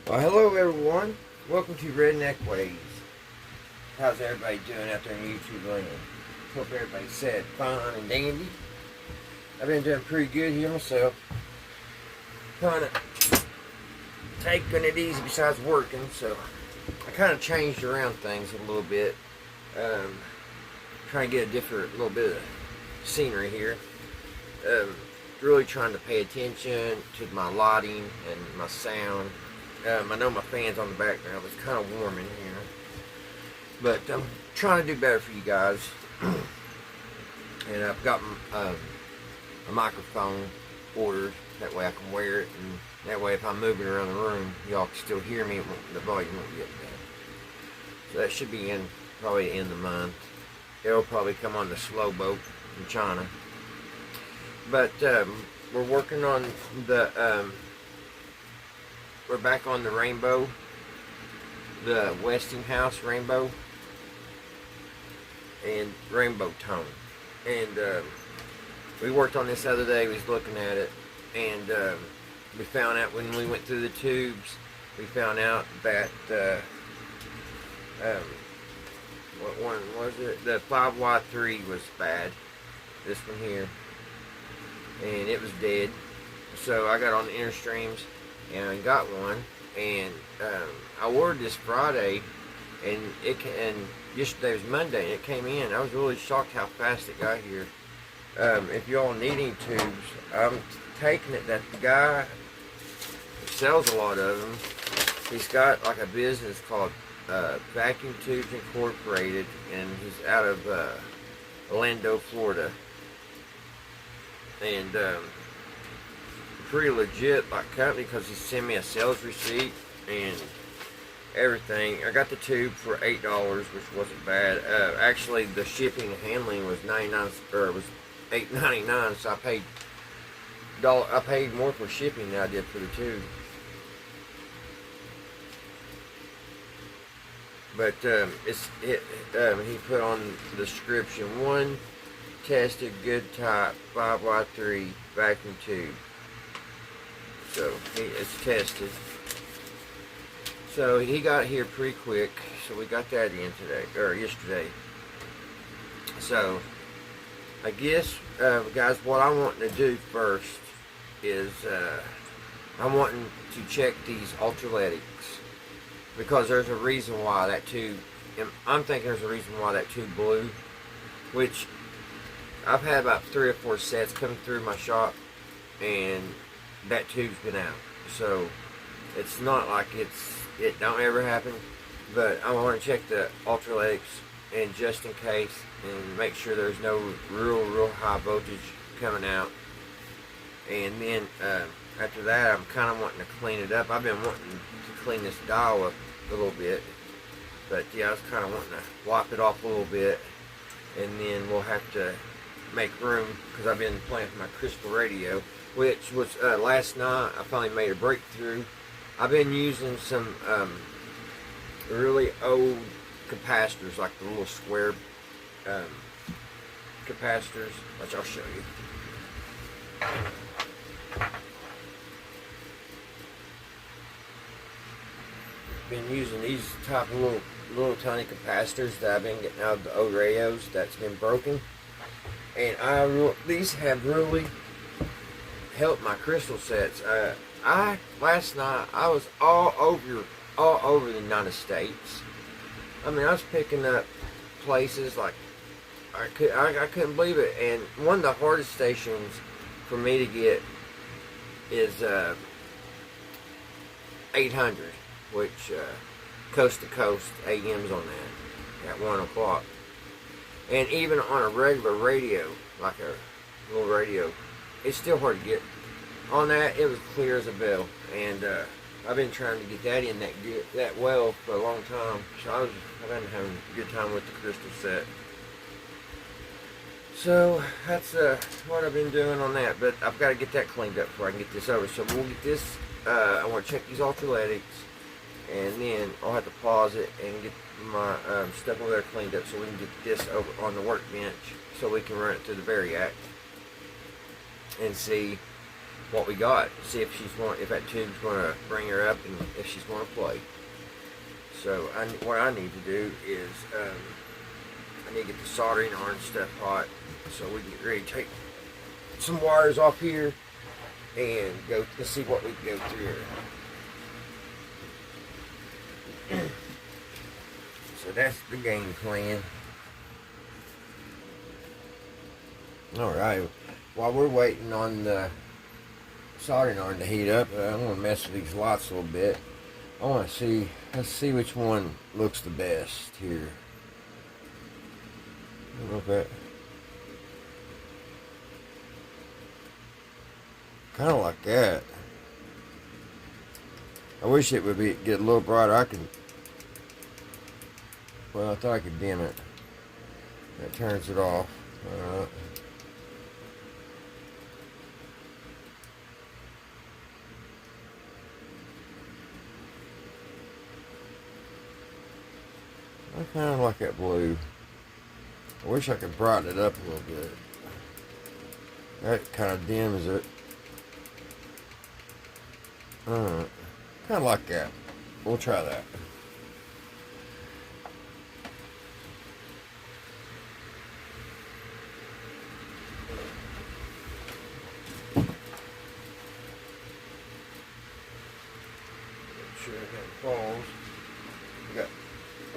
Well, hello everyone. Welcome to Redneck Ways. How's everybody doing out there in YouTube land? Hope everybody's said fine and dandy. I've been doing pretty good here myself. Kind of taking it easy besides working, so I kind of changed around things a little bit. Trying to get a little bit of scenery here. Really trying to pay attention to my lighting and my sound. I know my fan's on the background, but it's kind of warm in here. But I'm trying to do better for you guys. And I've got a microphone ordered. That way I can wear it. And that way if I'm moving around the room, y'all can still hear me. The volume won't get down. So that should be in probably in the month. It'll probably come on the slow boat from China. But we're working on the... we're back on the rainbow, the Westinghouse rainbow and rainbow tone. And we worked on this the other day. We was looking at it, and we found out when we went through the tubes, we found out that what one was it? The 5Y3 was bad. This one here, and it was dead. So I got on the inner streams and I got one, and I ordered this Friday, and yesterday was Monday, and it came in. I was really shocked how fast it got here. If y'all need any tubes, I'm taking it that the guy who sells a lot of them, he's got like a business called Vacuum Tubes Incorporated, and he's out of Orlando, Florida, and pretty legit like company, because he sent me a sales receipt and everything. I got the tube for $8, which wasn't bad. Actually, the shipping and handling was $8.99, so I paid more for shipping than I did for the tube. But he put on the description, one tested good type 5Y3 vacuum tube. So it's tested. So he got here pretty quick. So we got that in today, or yesterday. So I guess, guys, what I'm wanting to do first is I'm wanting to check these ultraletics, because there's a reason why that tube. I'm thinking there's a reason why that tube blew, which I've had about 3 or 4 sets come through my shop, and that tube's been out. So it's not like it don't ever happen, but I want to check the ultraletics, and just in case, and make sure there's no real high voltage coming out. And then after that, I'm kind of wanting to clean it up. I've been wanting to clean this dial up a little bit, but yeah, I was kind of wanting to wipe it off a little bit, and then we'll have to make room, because I've been playing with my crystal radio, which was last night I finally made a breakthrough. I've been using some really old capacitors, like the little square capacitors, which I'll show you. Been using these type of little tiny capacitors that I've been getting out of the old radios that's been broken, and these have really helped my crystal sets. Last night I was all over the United States. I mean, I was picking up places like I couldn't believe it. And one of the hardest stations for me to get is 800, which coast to coast AMs on that at 1 o'clock. And even on a regular radio, like a little radio, it's still hard to get. On that, it was clear as a bell, and I've been trying to get that in that well for a long time. So I've been having a good time with the crystal set. So that's what I've been doing on that. But I've got to get that cleaned up before I can get this over. So we'll get this. I want to check these ultraletics, and then I'll have to pause it and get my stuff over there cleaned up, so we can get this over on the workbench, so we can run it through the Variac and see what we got. See if if that tube's gonna bring her up and if she's gonna play. So what I need to do is I need to get the soldering iron stuff hot so we can get ready to take some wires off here and go to see what we can go through here. So that's the game plan. Alright, while we're waiting on the soldering iron to heat up, I'm going to mess with these lots a little bit. I want to see, let's see which one looks the best here. I don't know if that, kind of like that. I wish it would get a little brighter. Well, I thought I could dim it. That turns it off. Alright. I kind of like that blue. I wish I could brighten it up a little bit. That kind of dims it. Alright. Kind of like that. We'll try that. Make sure it falls.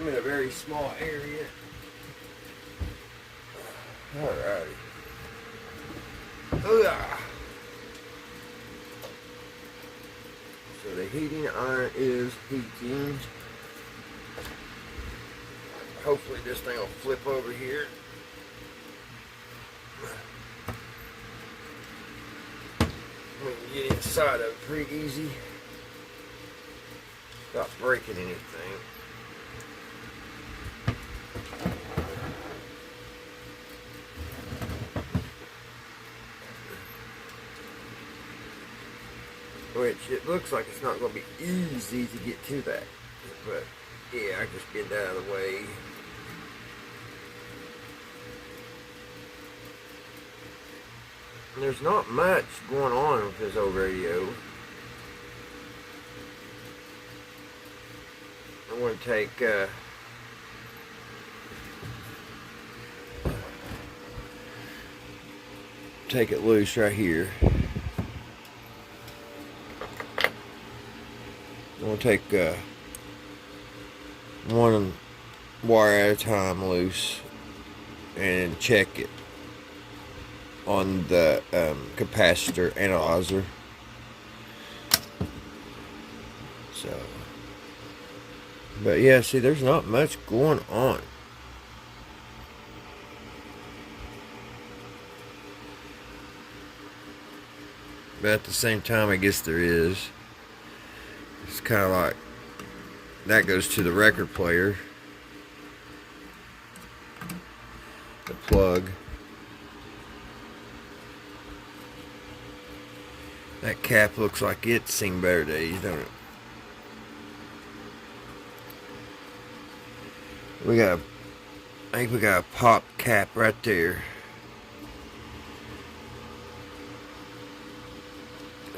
I'm in a very small area. Alrighty. So the heating iron is heating. Hopefully this thing will flip over here. We can get inside of it pretty easy. Without breaking anything. Which it looks like it's not going to be easy to get to that. But yeah, I just get that out of the way. And there's not much going on with this old radio. I'm going to take it loose right here. I'm going to take one wire at a time loose and check it on the capacitor analyzer. So, but yeah, see, there's not much going on. But at the same time, I guess there is. It's kind of like that goes to the record player, the plug. That cap looks like it's seen better days, don't it? I think we got a pop cap right there.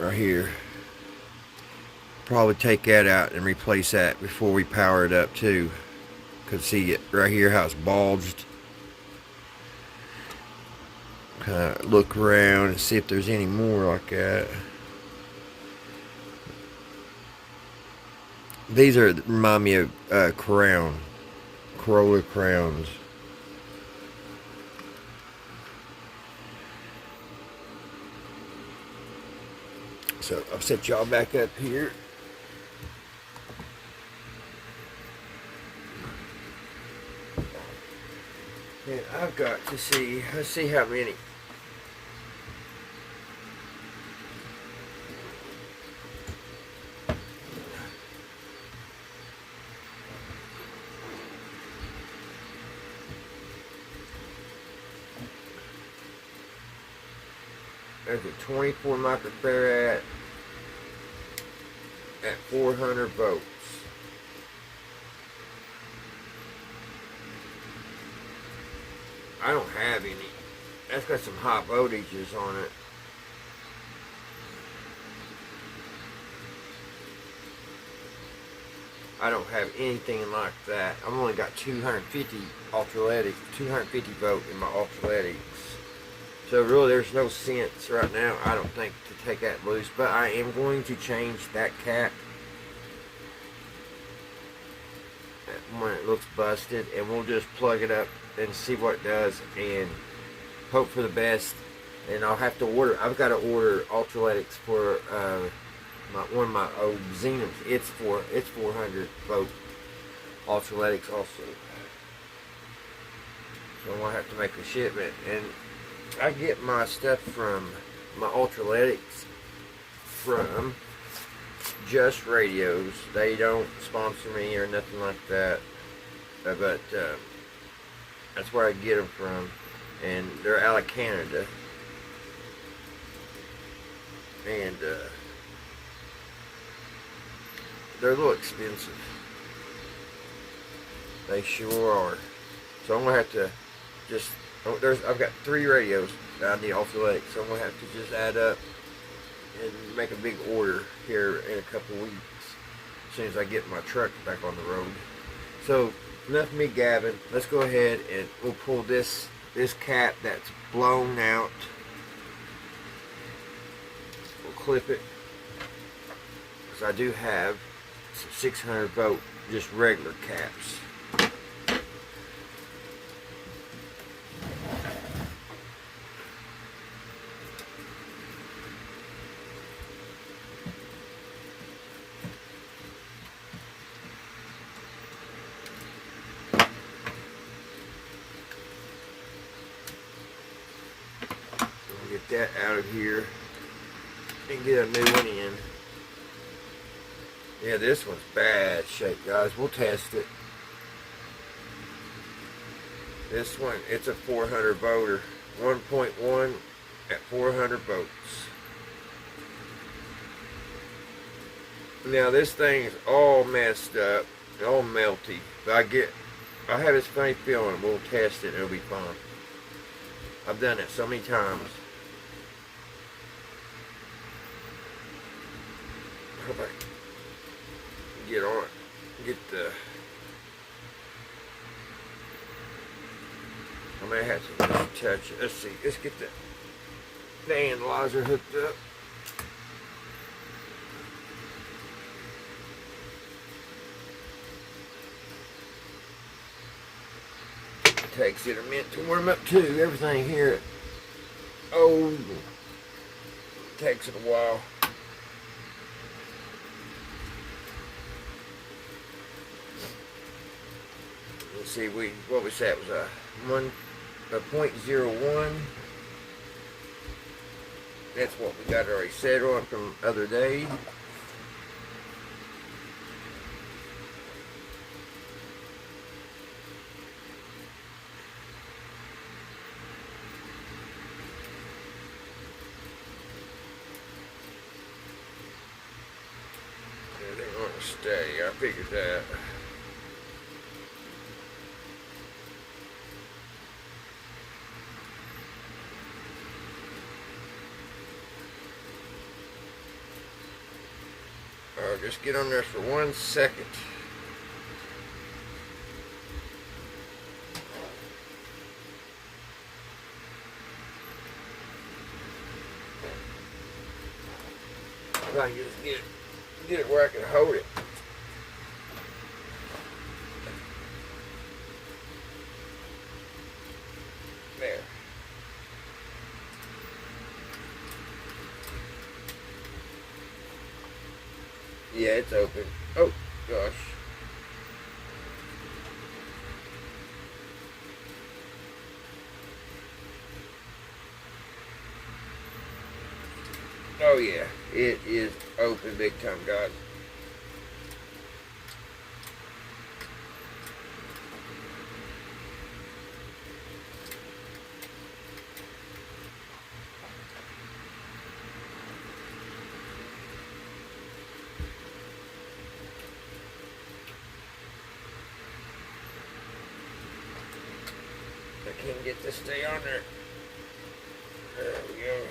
Right here. Probably take that out and replace that before we power it up too. Cause see it right here how it's bulged. Kind of look around and see if there's any more like that. These remind me of Corolla crowns. So I'll set y'all back up here. And I've got to see, let's see how many. There's a 24 microfarad at 400 volts. I don't have any. That's got some high voltages on it. I don't have anything like that. I've only got 250 ultraletics, 250 volt in my ultraletics. So really there's no sense right now, I don't think, to take that loose. But I am going to change that cap when it looks busted, and we'll just plug it up and see what it does and hope for the best. And I'll have to order, I've got to order ultraletics for one of my old Xenons. It's 400 volt ultraletics also. So I'm gonna have to make a shipment. And I get my stuff from my ultraletics from Just Radios. They don't sponsor me or nothing like that, but that's where I get them from, and they're out of Canada. And they're a little expensive. They sure are. So I'm gonna have to just. I've got 3 radios that I need ultraletics, so I'm gonna have to just add up and make a big order here in a couple weeks, as soon as I get my truck back on the road. So enough of me gabbing. Let's go ahead and we'll pull this cap that's blown out. We'll clip it, because I do have some 600 volt just regular caps. Get that out of here and get a new one in. Yeah, this one's bad shape, guys. We'll test it. This one, it's a 400 volter, 1.1 at 400 volts. Now this thing is all messed up, all melty. But I have this funny feeling we'll test it and it'll be fun. I've done it so many times. Hope I can get on it. Get the. I may have to touch it. Let's see. Let's get the analyzer hooked up. It takes it a minute to warm up too. Everything here. Oh, takes it a while. Let's see, what was that? It was a 0.01. That's what we got already set on from the other day. They didn't want to stay. I figured that. Just get on there for 1 second. If I can just get it where I can hold it. There. Yeah, it's open. Oh, gosh. Oh, yeah. It is open big time, guys. I can't get this to stay on there. There we go.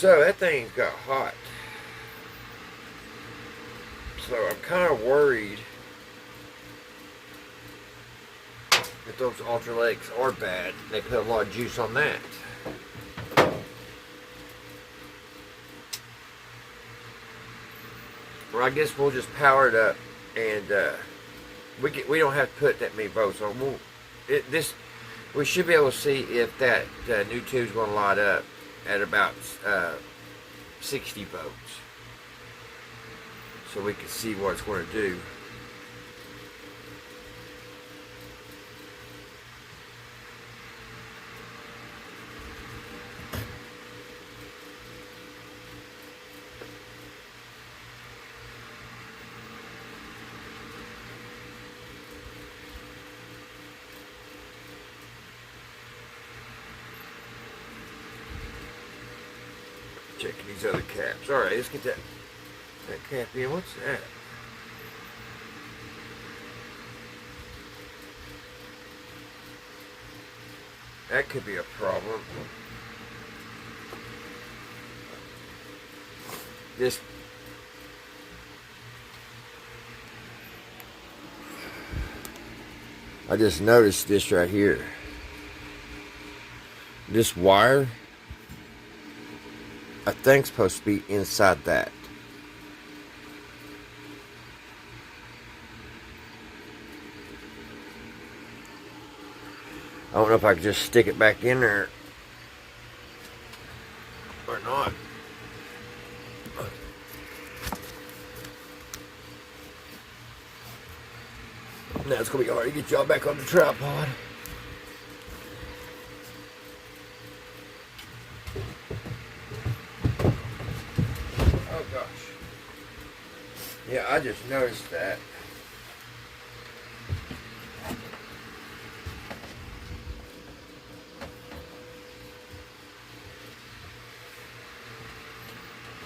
So that thing got hot. So I'm kind of worried that those ultra legs are bad. They put a lot of juice on that. Well, I guess we'll just power it up, and we don't have to put that many volts on. We should be able to see if that new tube's going to light up at about 60 volts, so we can see what it's going to do. Checking these other caps. Alright, let's get that cap in. What's that? That could be a problem. I just noticed this right here. This wire, I think, supposed to be inside that. I don't know if I can just stick it back in there or not. Now it's gonna be hard to get y'all back on the tripod. Oh gosh. Yeah, I just noticed that.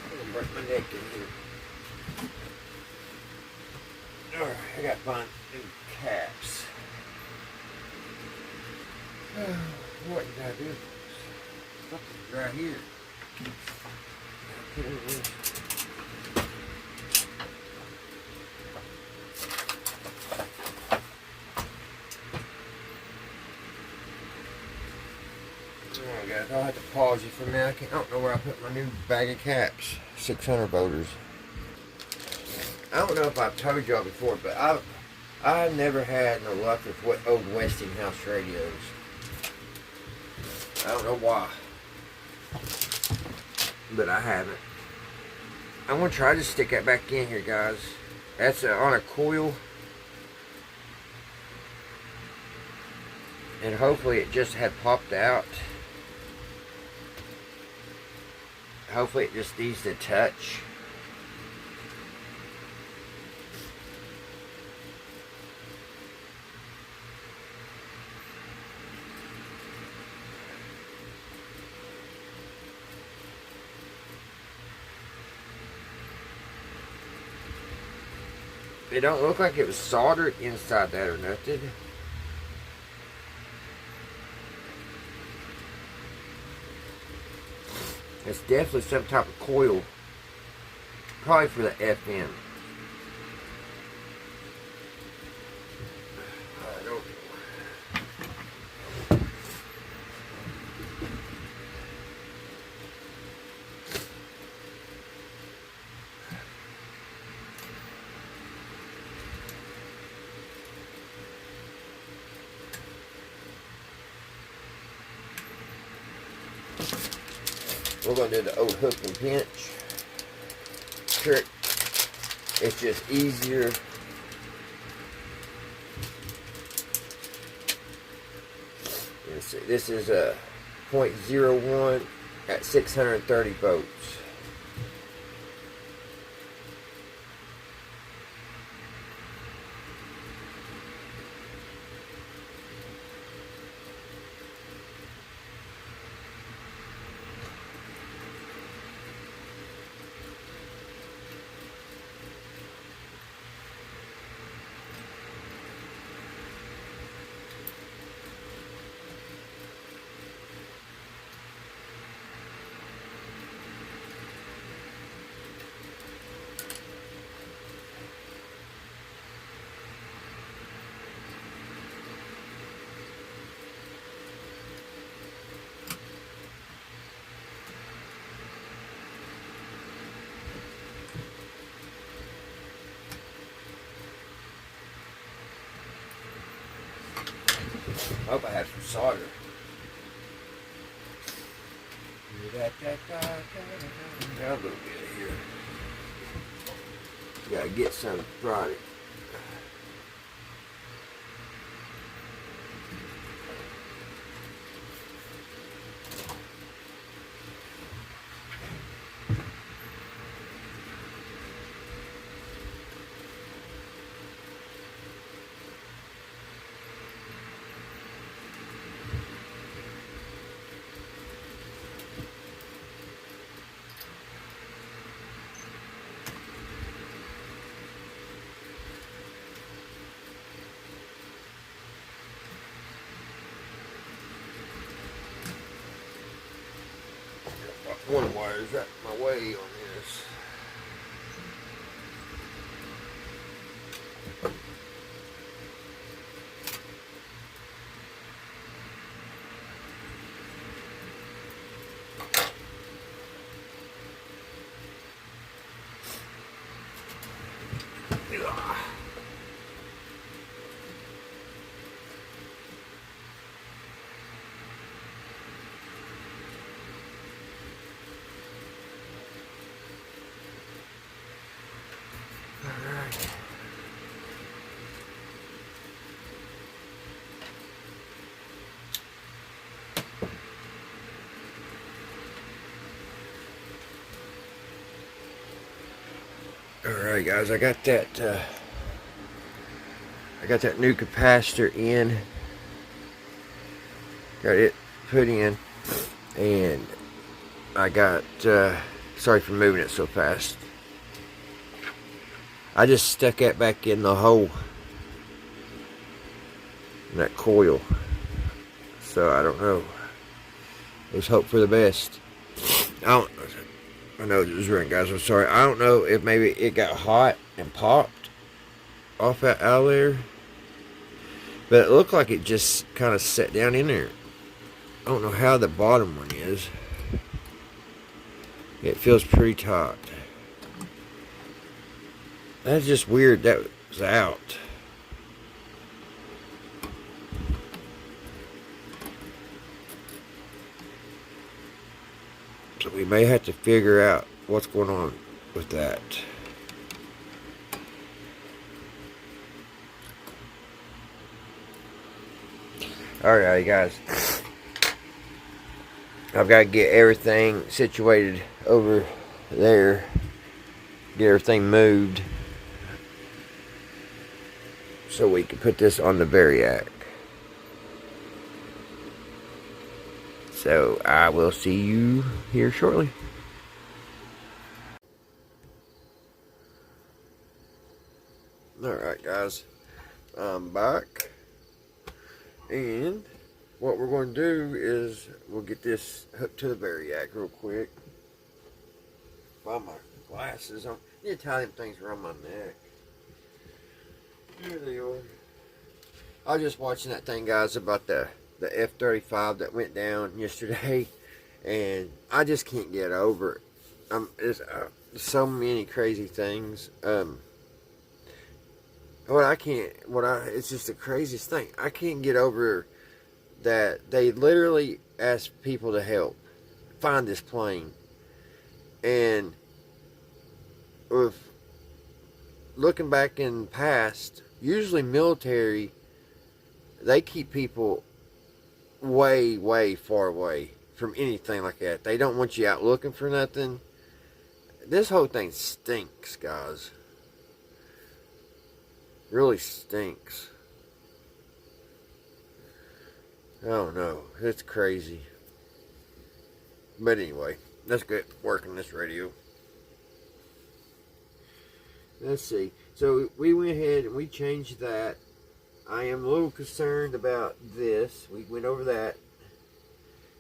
I'm gonna break my neck in here. Alright, I gotta find new caps. What did I do? Something's right here. Put it in. Alright guys, I'll have to pause you for a minute. I don't know where I put my new bag of caps. 600 voters. I don't know if I've told y'all before, but I never had no luck with what old Westinghouse radios. I don't know why, but I haven't. I'm gonna try to stick that back in here, guys. That's on a coil, and hopefully it just had popped out. Hopefully it just needs to touch. It don't look like it was soldered inside that or nothing. It's definitely some type of coil. Probably for the FM. I don't know. We're going to do the old hook and pinch trick. It's just easier. Let's see. This is a 0.01 at 630 volts. I hope I have some solder. Got a little bit here. Gotta get some product. One wire's right my way on this. Alright guys, I got that new capacitor in. Got it put in, and I got sorry for moving it so fast. I just stuck that back in the hole in that coil. So I don't know. Let's hope for the best. I know it was ringing, guys. I'm sorry. I don't know if maybe it got hot and popped off that out there, but it looked like it just kind of set down in there. I don't know how the bottom one is. It feels pretty taut. That's just weird. That was out. So we may have to figure out what's going on with that. Alright guys, I've got to get everything situated over there, get everything moved so we can put this on the variac. So I will see you here shortly. Alright guys, I'm back, and what we're going to do is we'll get this hooked to the variac real quick. Find my glasses on. I need to tie them things around my neck. There they are. I was just watching that thing, guys, about the F-35 that went down yesterday, and I just can't get over it. There's so many crazy things. It's just the craziest thing. I can't get over that they literally asked people to help find this plane. And with looking back in the past, usually military, they keep people way, way far away from anything like that. They don't want you out looking for nothing. This whole thing stinks, guys. Really stinks. I don't know. It's crazy. But anyway, let's get working this radio. Let's see. So we went ahead and we changed that. I am a little concerned about this. We went over that.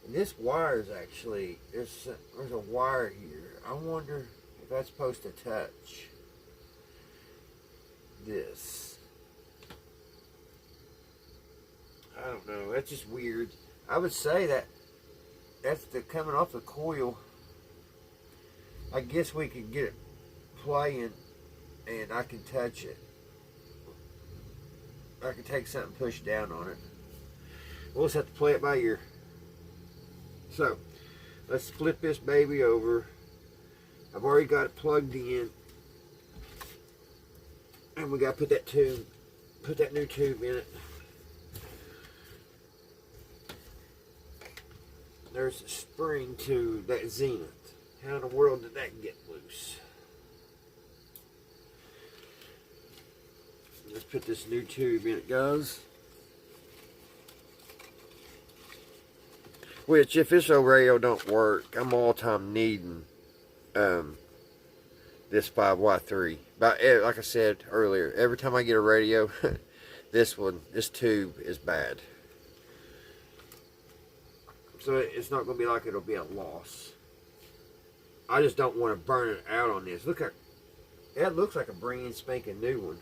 And this wire is actually, there's a wire here. I wonder if that's supposed to touch this. I don't know. That's just weird. I would say that's coming off the coil. I guess we could get it playing and I can touch it. I can take something, push down on it. We'll just have to play it by ear. So, let's flip this baby over. I've already got it plugged in. And we got to put that new tube in it. There's a spring to that Zenith. How in the world did that get loose? Let's put this new tube in it, guys. Which, if this old radio don't work, I'm all time needing this 5Y3. But like I said earlier, every time I get a radio, this tube is bad. So it's not going to be like it'll be a loss. I just don't want to burn it out on this. Look at that, looks like a brand spanking new one.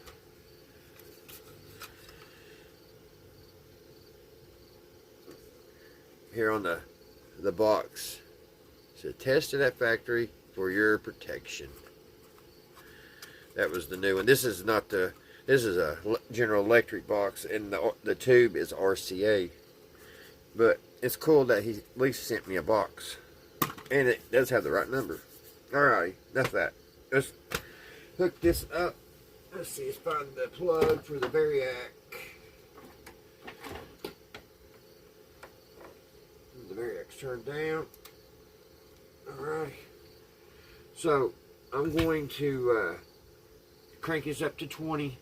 Here on the box, so tested at factory for your protection. That was the new one. This is not the. This is a General Electric box, and the tube is RCA. But it's cool that he at least sent me a box, and it does have the right number. Alrighty, that's that. Let's hook this up. Let's see. Let's find the plug for the Variac. The Variac's turned down. Alright. So I'm going to crank this up to 20.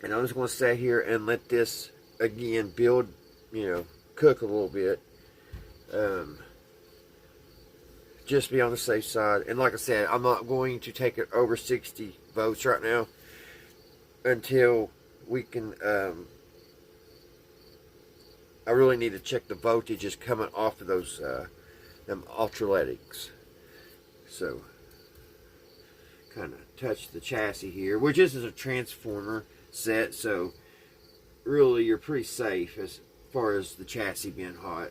And I'm just going to sit here and let this again build, cook a little bit. Just be on the safe side. And like I said, I'm not going to take it over 60 volts right now until we can, I really need to check the voltages coming off of those, them ultraletics. So, kind of touch the chassis here, which this is a transformer set, so really you're pretty safe as far as the chassis being hot.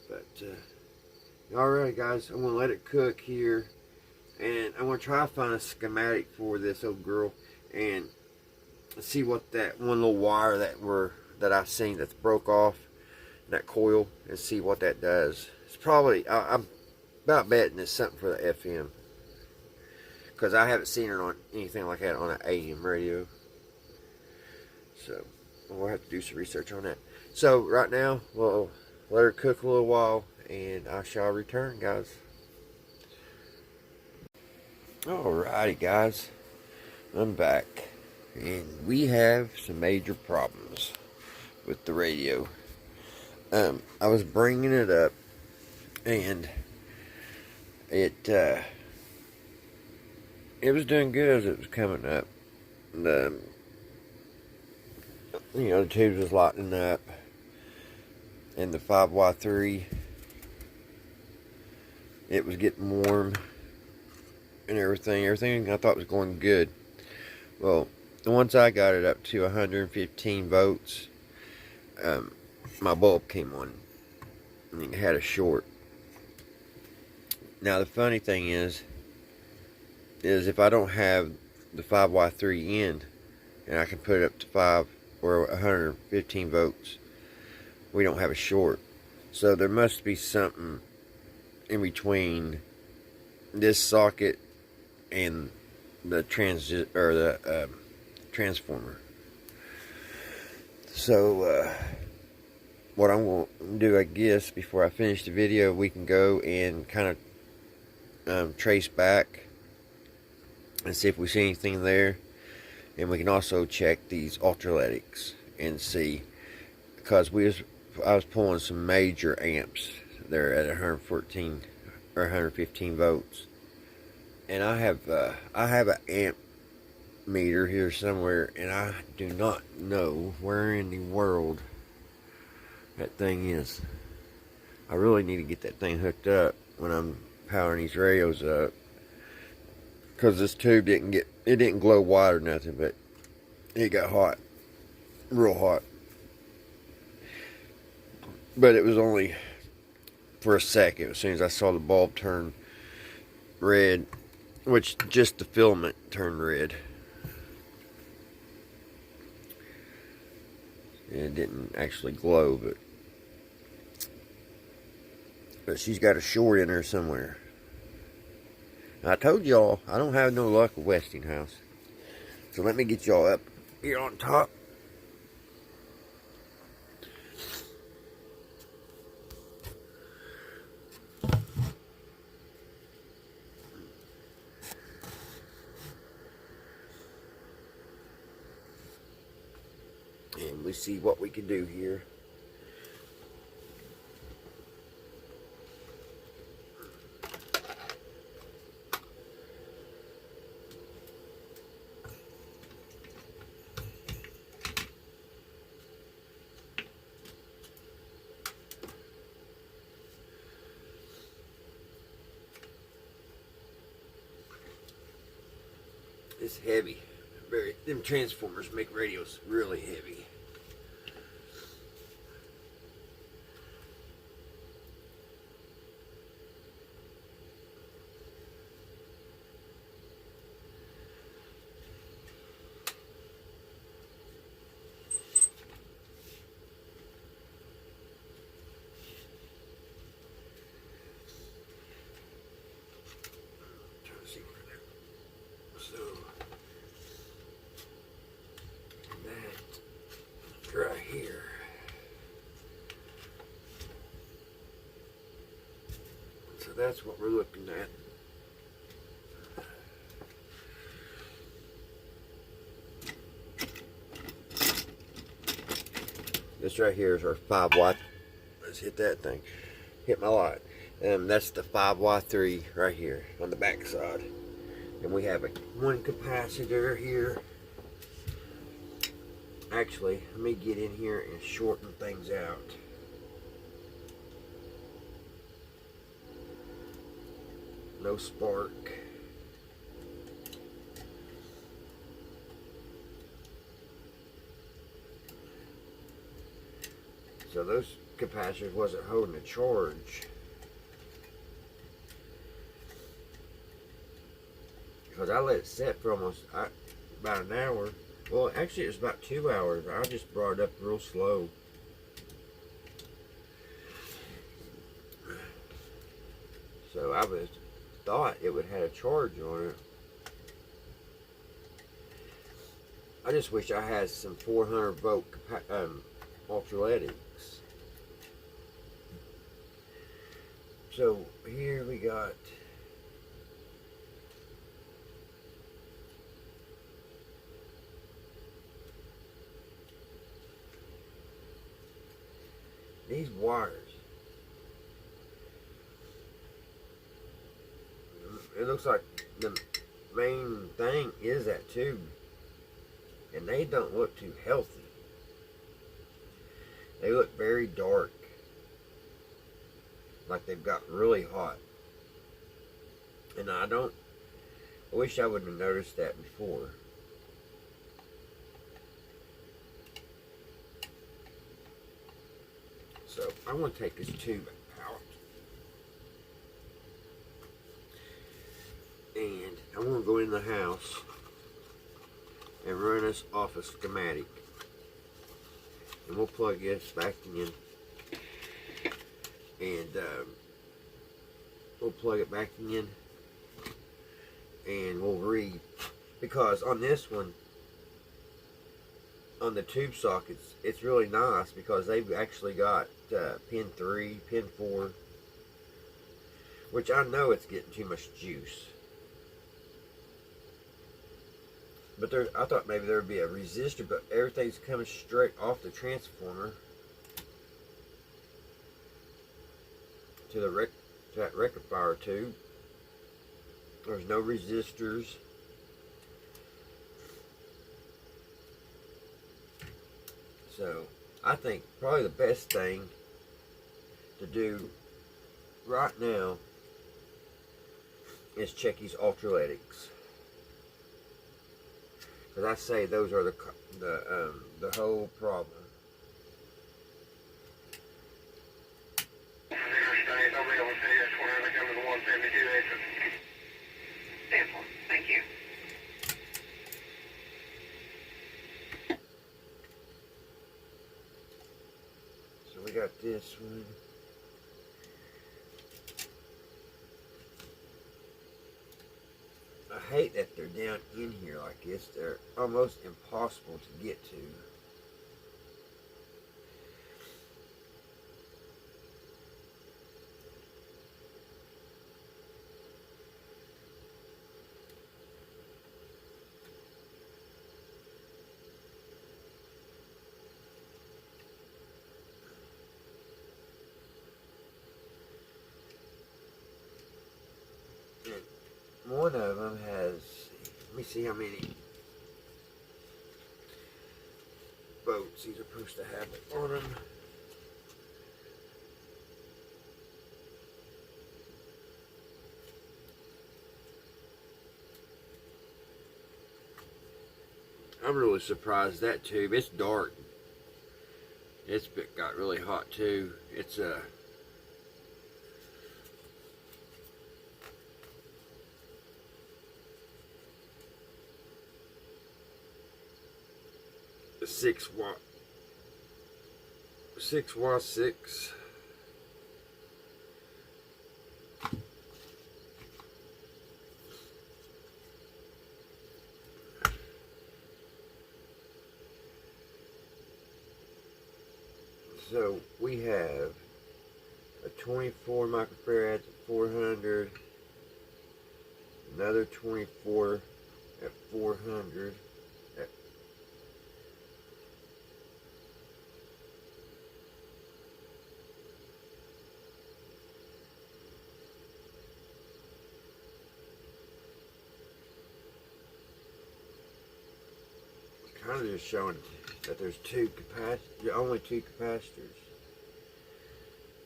But, alright guys, I'm going to let it cook here, and I'm going to try to find a schematic for this old girl, and see what that one little wire that I've seen that's broke off, that coil, and see what that does. It's probably, I'm about betting it's something for the FM, because I haven't seen it on anything like that on an AM radio. So we'll have to do some research on that. So right now we'll let her cook a little while, and I shall return, guys. Alrighty guys, I'm back, and we have some major problems with the radio. I was bringing it up, and it was doing good as it was coming up. The tubes was lighting up, and the 5Y3, it was getting warm and everything I thought was going good. Well, once I got it up to 115 volts, my bulb came on and it had a short. Now the funny thing is if I don't have the 5Y3 in, and I can put it up to 5 or 115 volts, we don't have a short. So there must be something in between this socket and the transformer. So what I'm going to do, I guess, before I finish the video, we can go and kind of trace back and see if we see anything there. And we can also check these ultraletics and see, because I was pulling some major amps there at 114 or 115 volts, and I have an amp meter here somewhere, and I do not know where in the world that thing is. I really need to get that thing hooked up when I'm powering these radios up, because this tube didn't glow white or nothing, but it got hot, real hot. But it was only for a second. As soon as I saw the bulb turn red, which just the filament turned red. It didn't actually glow, but she's got a short in her somewhere. I told y'all I don't have no luck with Westinghouse. So let me get y'all up here on top. And we see what we can do here. It's heavy. Them transformers make radios really heavy. Right here. So that's what we're looking at. This right here is our 5 watt. Let's hit that thing. Hit my light. That's the 5Y3 right here on the back side. And we have one capacitor here. Actually, let me get in here and shorten things out. No spark. So those capacitors wasn't holding a charge. Because I let it set for almost about an hour. Well, actually it was about 2 hours. I just brought it up real slow. So I thought it would have a charge on it. I just wish I had some 400 volt ultraledics. So here we got these wires. It looks like the main thing is that tube, and they don't look too healthy. They look very dark, like they've got really hot. And I wish I would have noticed that before. So I want to take this tube out, and I want to go in the house and run us off a schematic, and we'll plug this back in, and we'll plug it back in, and we'll read, because on this one, on the tube sockets, it's really nice because they've actually got pin 3, pin 4, which I know it's getting too much juice. But I thought maybe there would be a resistor, but everything's coming straight off the transformer to that rectifier tube. There's no resistors. So I think probably the best thing to do right now is check these ultraledics, because I say those are the whole problem. Nobody will see it. We're going to come to the 172 exit. this one. I hate that they're down in here like this. They're almost impossible to get to. One of them has, let me see how many bolts he's supposed to have on them. I'm really surprised that tube. It's dark. It's got really hot too. It's a 6 watt 6. So we have a 24 microfarads at 400, another 24 at 400. Kind of just showing that there's only two capacitors,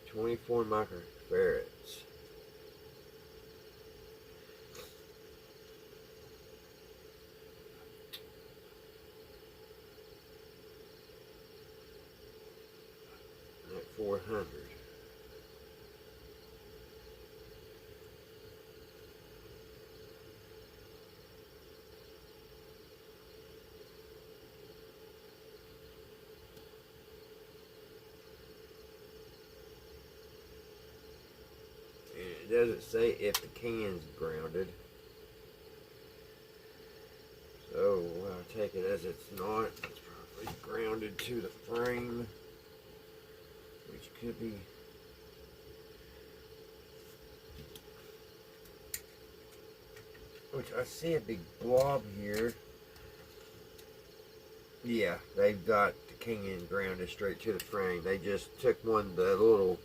24 microfarads. At 400. It doesn't say if the can's grounded, so I'll take it as it's not. It's probably grounded to the frame, which could be. Which I see a big blob here. Yeah, they've got the can grounded straight to the frame. They just took the little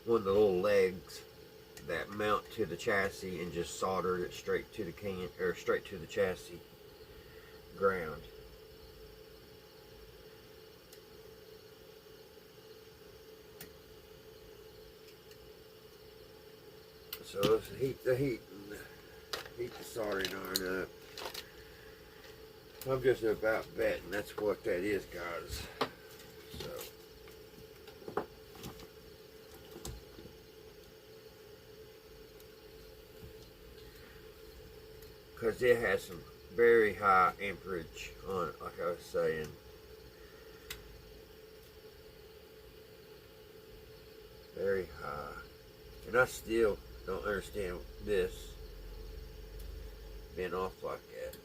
one of the little legs that mount to the chassis and just soldered it straight to the can, or straight to the chassis ground. So let's heat the soldering iron up. I'm just about betting that's what that is, guys. So. Because it has some very high amperage on it, like I was saying. Very high. And I still don't understand this being off like that.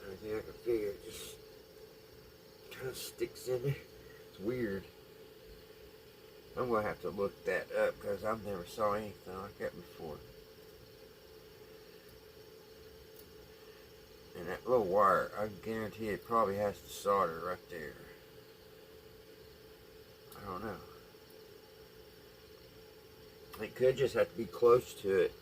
Everything I can figure just kind of sticks in there. It's weird. I'm gonna have to look that up because I've never saw anything like that before. And that little wire, I guarantee it probably has to solder right there. I don't know. It could just have to be close to it.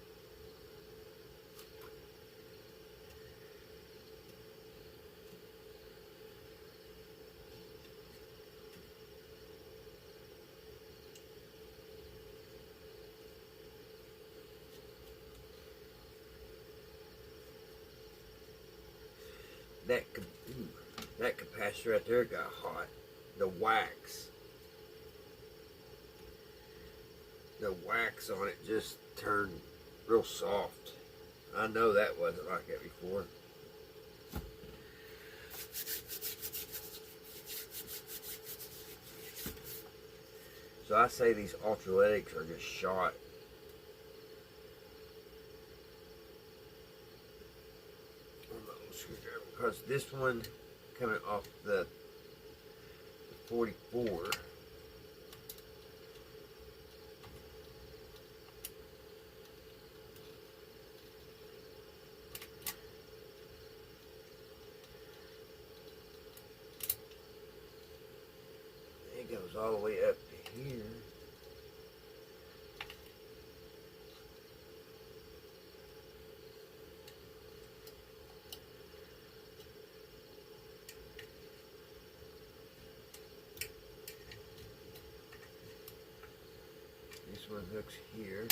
That capacitor right there got hot. The wax. the wax on it just turned real soft. I know that wasn't like that before. So I say these ultraletics are just shot. Because this one coming off the 44, it goes all the way up to here. This one hooks here.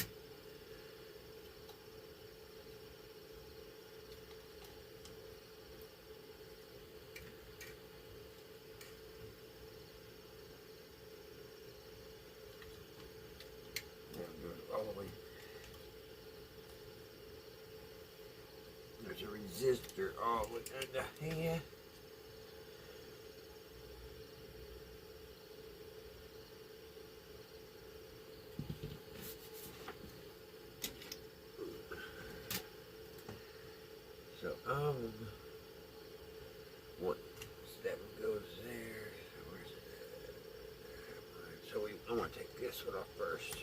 All the way. There's a resistor all the way under here. So what? That one goes there. So where's it at? So I'm gonna take this one off first.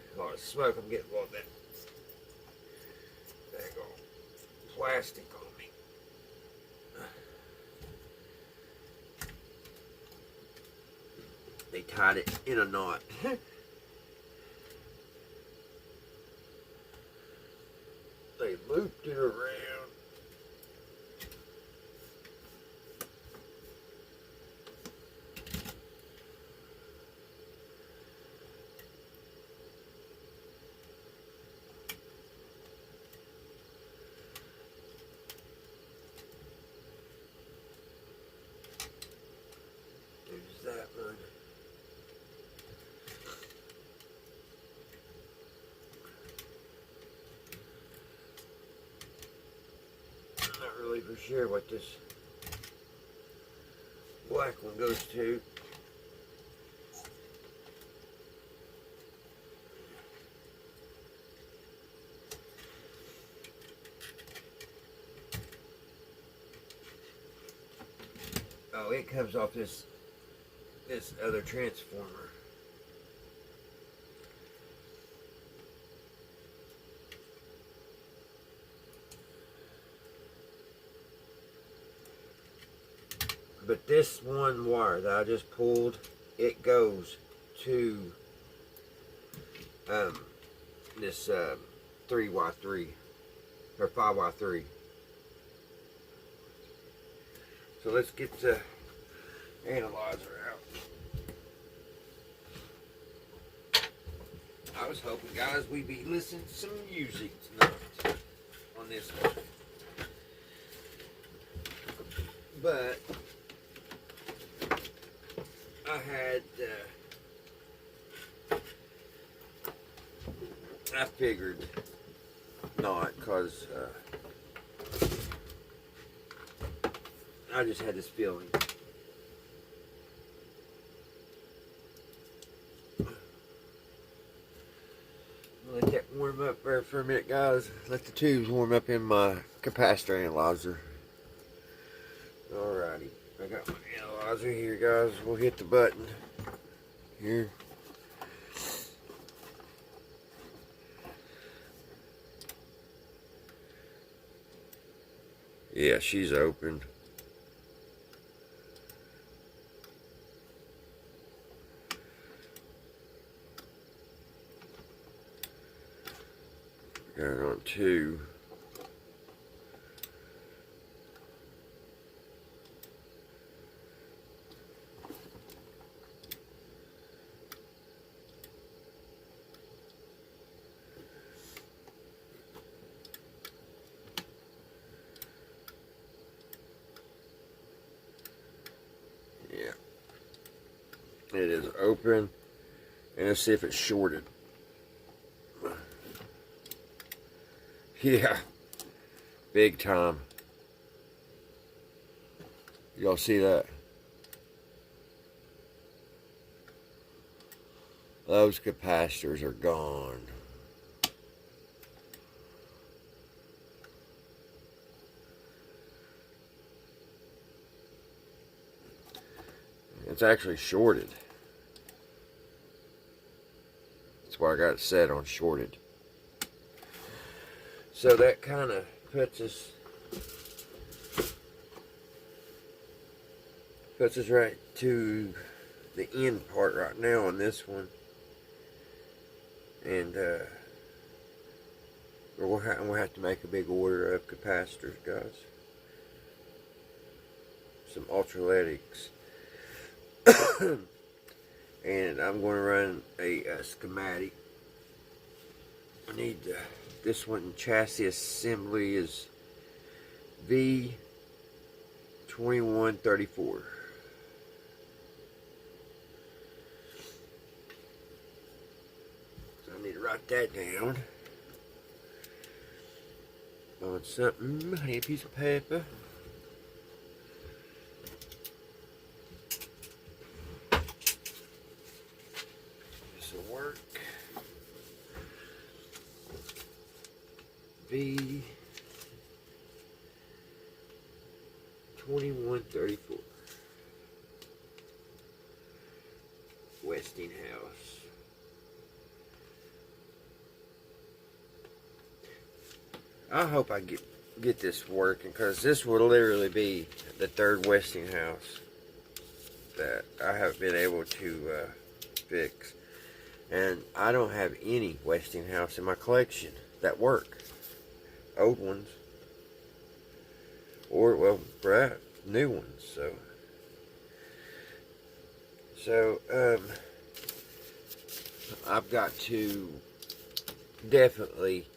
A lot of smoke I'm getting on that daggone plastic on me. They tied it in a knot. They looped it around. That one. I'm not really for sure what this black one goes to. Oh, it comes off this other transformer. But this one wire that I just pulled, it goes to this 3x3 or 5x3. So let's get the analyzer out. I was hoping, guys, we'd be listening to some music tonight on this one. But I had, I figured not, because I just had this feeling. Let that warm up there for a minute, guys. Let the tubes warm up in my capacitor analyzer. Alrighty, I got my analyzer here, guys. We'll hit the button here. Yeah, she's opened. Got it on 2. Yeah. It is open. And let's see if it's shorted. Yeah. Big time. Y'all see that? Those capacitors are gone. It's actually shorted. That's why I got it set on shorted. So that kind of puts us right to the end part right now on this one. And we'll have to make a big order of capacitors, guys. Some ultraletics. And I'm going to run a schematic. I need this one. Chassis assembly is V2134. So I need to write that down on something. I need a piece of paper. Work. V2134. Westinghouse. I hope I get this working, because this will literally be the 3rd Westinghouse that I have been able to fix. And I don't have any Westinghouse in my collection that work. Old ones. Or, well, right, new ones. So, I've got to definitely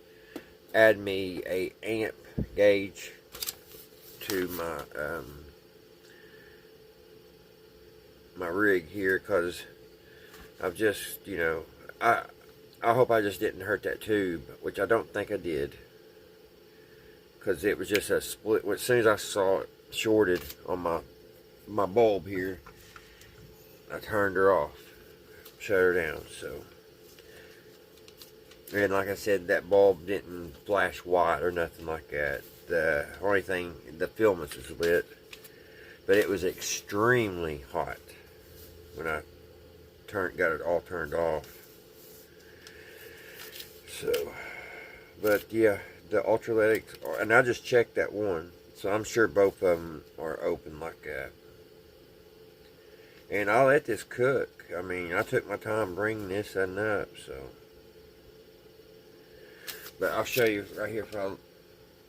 add me a amp gauge to my rig here, because I've just, I hope I just didn't hurt that tube, which I don't think I did, because it was just a split. As soon as I saw it shorted on my bulb here, I turned her off, shut her down. So, and like I said, that bulb didn't flash white or nothing like that. The only thing, the filaments was lit, but it was extremely hot when I got it all turned off. So, but yeah, the ultraletics, and I just checked that one, so I'm sure both of them are open like that. And I'll let this cook. I mean, I took my time bringing this one up, so. But I'll show you right here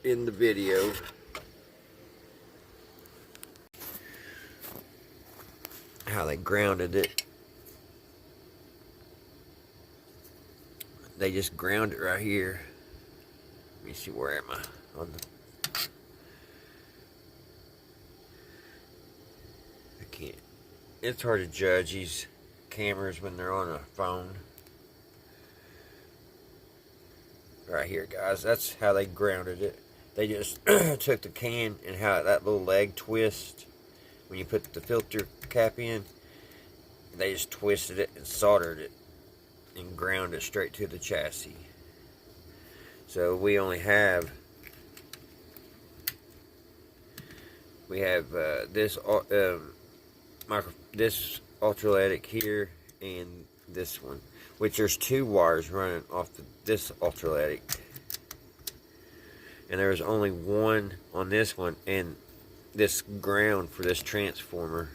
in the video. How they grounded it. They just ground it right here. Let me see, where am I? I can't. It's hard to judge these cameras when they're on a phone. Right here, guys. That's how they grounded it. They just took the can and how that little leg twist when you put the filter cap in. They just twisted it and soldered it and ground it straight to the chassis. So we only have this ultraletic here and this one, which there's 2 wires running off this ultraletic, and there was only one on this one, and this ground for this transformer,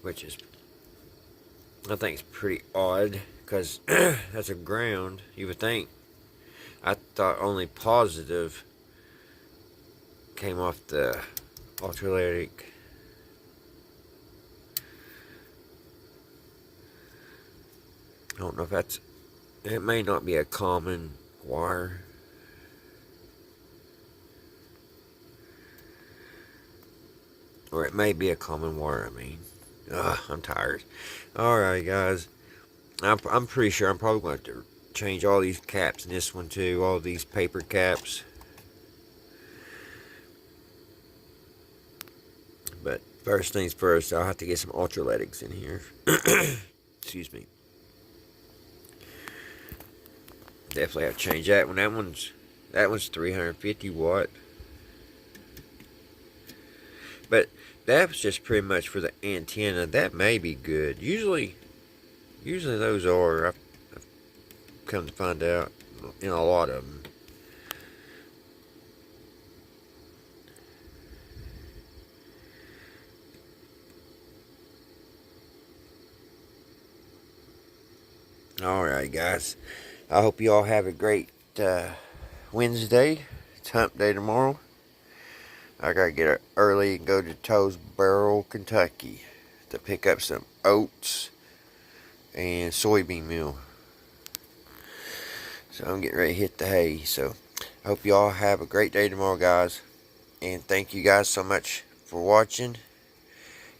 which is, I think it's pretty odd, because that's a ground, you would think. I thought only positive came off the ultralitic. I don't know if that's, it may not be a common wire. Or it may be a common wire, I mean. Ugh, I'm tired. Alright, guys. I'm pretty sure I'm probably going to have to change all these caps in this one too. All these paper caps. But first things first, I'll have to get some ultralitics in here. Excuse me. Definitely have to change that one. That one's 350 watt. But that was just pretty much for the antenna. That may be good. Usually those are. I've come to find out in a lot of them. Alright, guys. I hope you all have a great Wednesday. It's hump day tomorrow. I gotta get up early and go to Toes Barrel, Kentucky to pick up some oats and soybean meal. So I'm getting ready to hit the hay. So I hope you all have a great day tomorrow, guys. And thank you guys so much for watching.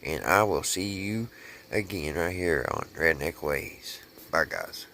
And I will see you again right here on Redneck Ways. Bye, guys.